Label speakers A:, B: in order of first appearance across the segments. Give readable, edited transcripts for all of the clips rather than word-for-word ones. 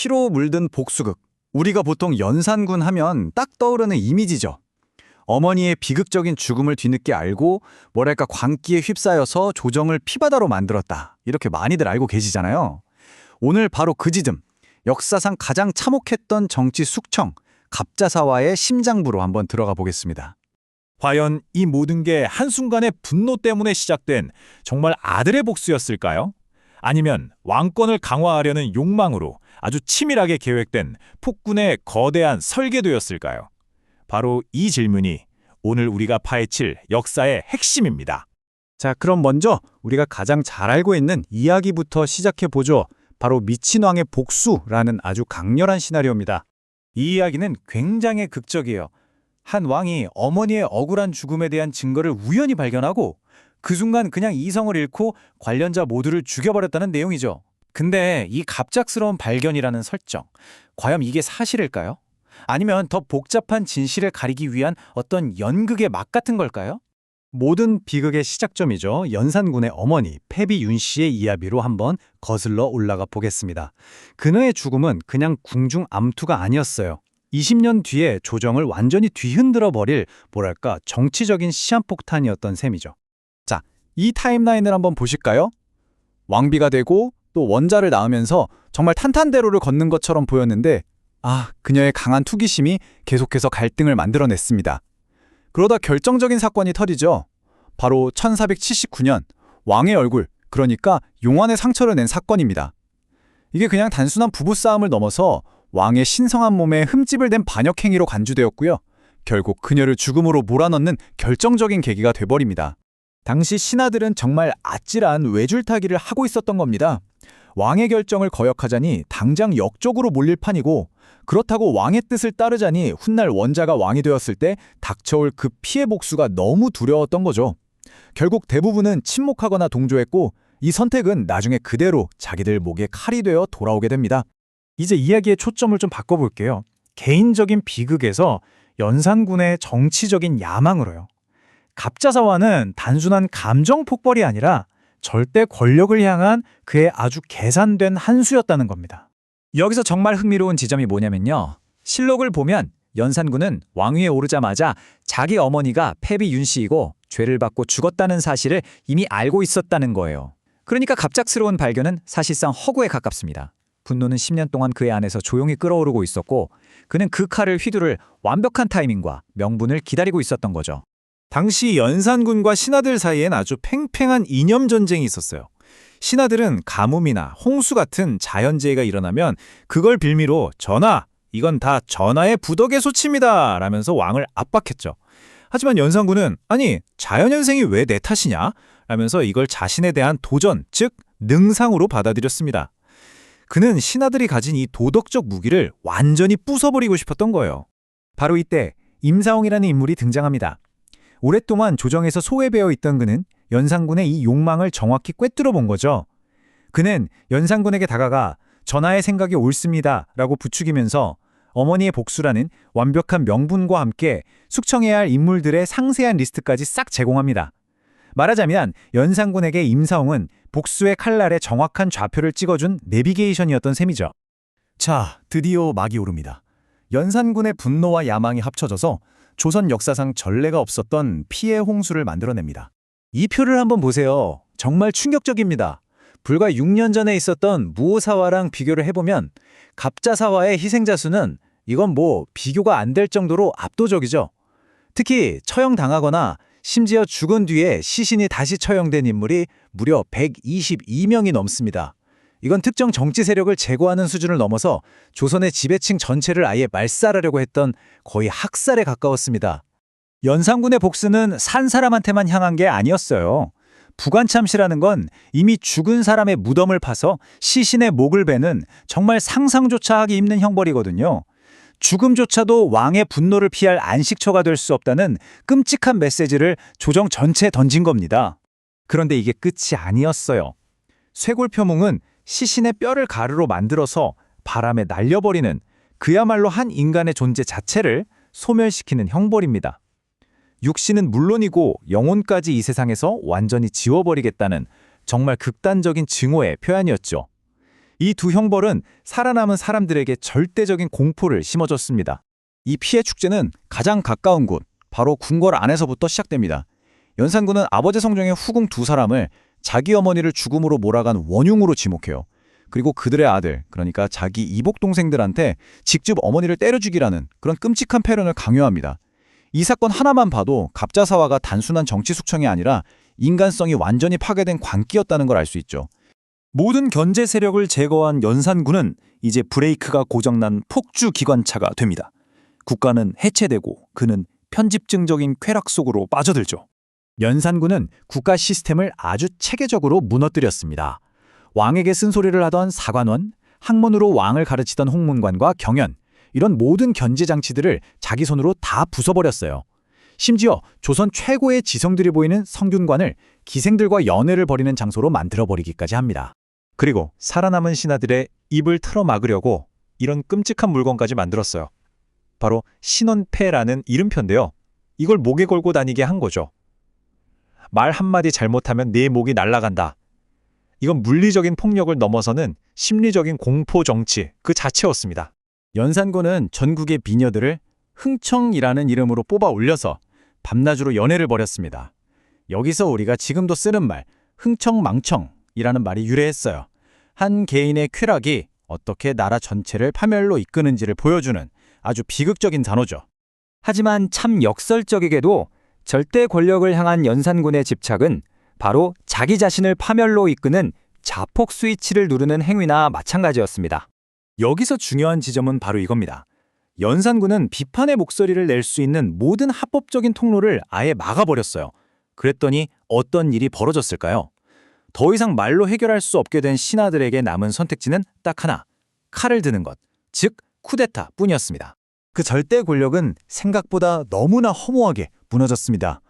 A: 피로 물든 복수극. 우리가 보통 연산군 하면 딱 떠오르는 이미지죠. 어머니의 비극적인 죽음을 뒤늦게 알고 뭐랄까 광기에 휩싸여서 조정을 피바다로 만들었다. 이렇게 많이들 알고 계시잖아요. 오늘 바로 그 지점, 역사상 가장 참혹했던 정치 숙청, 갑자사와의 심장부로 한번 들어가 보겠습니다.
B: 과연 이 모든 게 한순간의 분노 때문에 시작된 정말 아들의 복수였을까요? 아니면 왕권을 강화하려는 욕망으로 아주 치밀하게 계획된 폭군의 거대한 설계도였을까요? 바로 이 질문이 오늘 우리가 파헤칠 역사의 핵심입니다.
A: 자, 그럼 먼저 우리가 가장 잘 알고 있는 이야기부터 시작해 보죠. 바로 미친 왕의 복수라는 아주 강렬한 시나리오입니다. 이 이야기는 굉장히 극적이에요. 한 왕이 어머니의 억울한 죽음에 대한 증거를 우연히 발견하고 그 순간 그냥 이성을 잃고 관련자 모두를 죽여버렸다는 내용이죠. 근데 이 갑작스러운 발견이라는 설정, 과연 이게 사실일까요? 아니면 더 복잡한 진실을 가리기 위한 어떤 연극의 막 같은 걸까요? 모든 비극의 시작점이죠. 연산군의 어머니 패비 윤 씨의 이야기로 한번 거슬러 올라가 보겠습니다. 그녀의 죽음은 그냥 궁중 암투가 아니었어요. 20년 뒤에 조정을 완전히 뒤흔들어 버릴 뭐랄까 정치적인 시한폭탄이었던 셈이죠. 자, 이 타임라인을 한번 보실까요? 왕비가 되고 또 원자를 낳으면서 정말 탄탄대로를 걷는 것처럼 보였는데 그녀의 강한 투기심이 계속해서 갈등을 만들어냈습니다. 그러다 결정적인 사건이 터지죠. 바로 1479년 왕의 얼굴, 그러니까 용환의 상처를 낸 사건입니다. 이게 그냥 단순한 부부싸움을 넘어서 왕의 신성한 몸에 흠집을 댄 반역행위로 간주되었고요. 결국 그녀를 죽음으로 몰아넣는 결정적인 계기가 돼버립니다. 당시 신하들은 정말 아찔한 외줄타기를 하고 있었던 겁니다. 왕의 결정을 거역하자니 당장 역적으로 몰릴 판이고, 그렇다고 왕의 뜻을 따르자니 훗날 원자가 왕이 되었을 때 닥쳐올 그 피해 복수가 너무 두려웠던 거죠. 결국 대부분은 침묵하거나 동조했고, 이 선택은 나중에 그대로 자기들 목에 칼이 되어 돌아오게 됩니다. 이제 이야기의 초점을 좀 바꿔볼게요. 개인적인 비극에서 연산군의 정치적인 야망으로요. 갑자사화는 단순한 감정 폭발이 아니라 절대 권력을 향한 그의 아주 계산된 한 수였다는 겁니다. 여기서 정말 흥미로운 지점이 뭐냐면요. 실록을 보면 연산군은 왕위에 오르자마자 자기 어머니가 패비 윤 씨이고 죄를 받고 죽었다는 사실을 이미 알고 있었다는 거예요. 그러니까 갑작스러운 발견은 사실상 허구에 가깝습니다. 분노는 10년 동안 그의 안에서 조용히 끓어오르고 있었고, 그는 그 칼을 휘두를 완벽한 타이밍과 명분을 기다리고 있었던 거죠. 당시 연산군과 신하들 사이엔 아주 팽팽한 이념 전쟁이 있었어요. 신하들은 가뭄이나 홍수 같은 자연재해가 일어나면 그걸 빌미로 전하, 이건 다 전하의 부덕의 소치입니다 라면서 왕을 압박했죠. 하지만 연산군은 아니, 자연현생이 왜 내 탓이냐? 라면서 이걸 자신에 대한 도전, 즉 능상으로 받아들였습니다. 그는 신하들이 가진 이 도덕적 무기를 완전히 부숴버리고 싶었던 거예요. 바로 이때 임사홍이라는 인물이 등장합니다. 오랫동안 조정에서 소외되어 있던 그는 연산군의 이 욕망을 정확히 꿰뚫어 본 거죠. 그는 연산군에게 다가가 전하의 생각이 옳습니다 라고 부추기면서 어머니의 복수라는 완벽한 명분과 함께 숙청해야 할 인물들의 상세한 리스트까지 싹 제공합니다. 말하자면 연산군에게 임사홍은 복수의 칼날에 정확한 좌표를 찍어준 내비게이션이었던 셈이죠. 자, 드디어 막이 오릅니다. 연산군의 분노와 야망이 합쳐져서 조선 역사상 전례가 없었던 피해 홍수를 만들어냅니다. 이 표를 한번 보세요. 정말 충격적입니다. 불과 6년 전에 있었던 무오사화랑 비교를 해보면 갑자사화의 희생자 수는 이건 뭐 비교가 안 될 정도로 압도적이죠. 특히 처형당하거나 심지어 죽은 뒤에 시신이 다시 처형된 인물이 무려 122명이 넘습니다. 이건 특정 정치 세력을 제거하는 수준을 넘어서 조선의 지배층 전체를 아예 말살하려고 했던 거의 학살에 가까웠습니다. 연산군의 복수는 산 사람한테만 향한 게 아니었어요. 부관참시라는 건 이미 죽은 사람의 무덤을 파서 시신의 목을 베는 정말 상상조차 하기 힘든 형벌이거든요. 죽음조차도 왕의 분노를 피할 안식처가 될 수 없다는 끔찍한 메시지를 조정 전체에 던진 겁니다. 그런데 이게 끝이 아니었어요. 쇄골표몽은 시신의 뼈를 가루로 만들어서 바람에 날려버리는 그야말로 한 인간의 존재 자체를 소멸시키는 형벌입니다. 육신은 물론이고 영혼까지 이 세상에서 완전히 지워버리겠다는 정말 극단적인 증오의 표현이었죠. 이 두 형벌은 살아남은 사람들에게 절대적인 공포를 심어줬습니다. 이 피해 축제는 가장 가까운 곳, 바로 궁궐 안에서부터 시작됩니다. 연산군은 아버지 성종의 후궁 두 사람을 자기 어머니를 죽음으로 몰아간 원흉으로 지목해요. 그리고 그들의 아들, 그러니까 자기 이복 동생들한테 직접 어머니를 때려 죽이라는 그런 끔찍한 패런을 강요합니다. 이 사건 하나만 봐도 갑자사화가 단순한 정치 숙청이 아니라 인간성이 완전히 파괴된 광기였다는 걸 알 수 있죠.
B: 모든 견제 세력을 제거한 연산군은 이제 브레이크가 고장난 폭주 기관차가 됩니다. 국가는 해체되고 그는 편집증적인 쾌락 속으로 빠져들죠.
A: 연산군은 국가 시스템을 아주 체계적으로 무너뜨렸습니다. 왕에게 쓴소리를 하던 사관원, 학문으로 왕을 가르치던 홍문관과 경연, 이런 모든 견제 장치들을 자기 손으로 다 부숴버렸어요. 심지어 조선 최고의 지성들이 보이는 성균관을 기생들과 연애를 벌이는 장소로 만들어버리기까지 합니다.
B: 그리고 살아남은 신하들의 입을 틀어막으려고 이런 끔찍한 물건까지 만들었어요. 바로 신원패라는 이름표인데요. 이걸 목에 걸고 다니게 한 거죠. 말 한마디 잘못하면 내 목이 날아간다. 이건 물리적인 폭력을 넘어서는 심리적인 공포 정치 그 자체였습니다.
A: 연산군은 전국의 비녀들을 흥청이라는 이름으로 뽑아 올려서 밤낮으로 연애를 벌였습니다. 여기서 우리가 지금도 쓰는 말 흥청망청이라는 말이 유래했어요. 한 개인의 쾌락이 어떻게 나라 전체를 파멸로 이끄는지를 보여주는 아주 비극적인 단어죠.
C: 하지만 참 역설적이게도 절대 권력을 향한 연산군의 집착은 바로 자기 자신을 파멸로 이끄는 자폭 스위치를 누르는 행위나 마찬가지였습니다.
B: 여기서 중요한 지점은 바로 이겁니다. 연산군은 비판의 목소리를 낼 수 있는 모든 합법적인 통로를 아예 막아버렸어요. 그랬더니 어떤 일이 벌어졌을까요? 더 이상 말로 해결할 수 없게 된 신하들에게 남은 선택지는 딱 하나, 칼을 드는 것, 즉 쿠데타 뿐이었습니다.
A: 그 절대 권력은 생각보다 너무나 허무하게 무너졌습니다.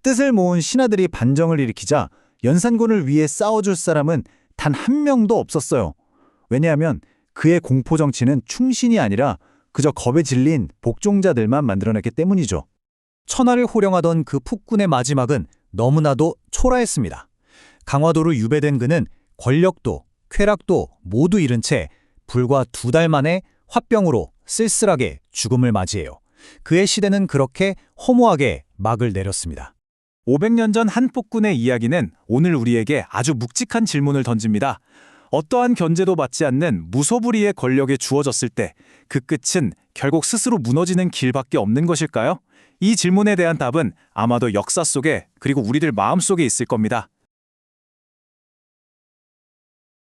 A: 뜻을 모은 신하들이 반정을 일으키자 연산군을 위해 싸워줄 사람은 단 한 명도 없었어요. 왜냐하면 그의 공포 정치는 충신이 아니라 그저 겁에 질린 복종자들만 만들어냈기 때문이죠. 천하를 호령하던 그 폭군의 마지막은 너무나도 초라했습니다. 강화도로 유배된 그는 권력도 쾌락도 모두 잃은 채 불과 2달 만에 화병으로 쓸쓸하게 죽음을 맞이해요. 그의 시대는 그렇게 허무하게 막을 내렸습니다.
B: 500년 전 한 폭군의 이야기는 오늘 우리에게 아주 묵직한 질문을 던집니다. 어떠한 견제도 받지 않는 무소불위의 권력에 주어졌을 때 그 끝은 결국 스스로 무너지는 길밖에 없는 것일까요? 이 질문에 대한 답은 아마도 역사 속에 그리고 우리들 마음속에 있을 겁니다.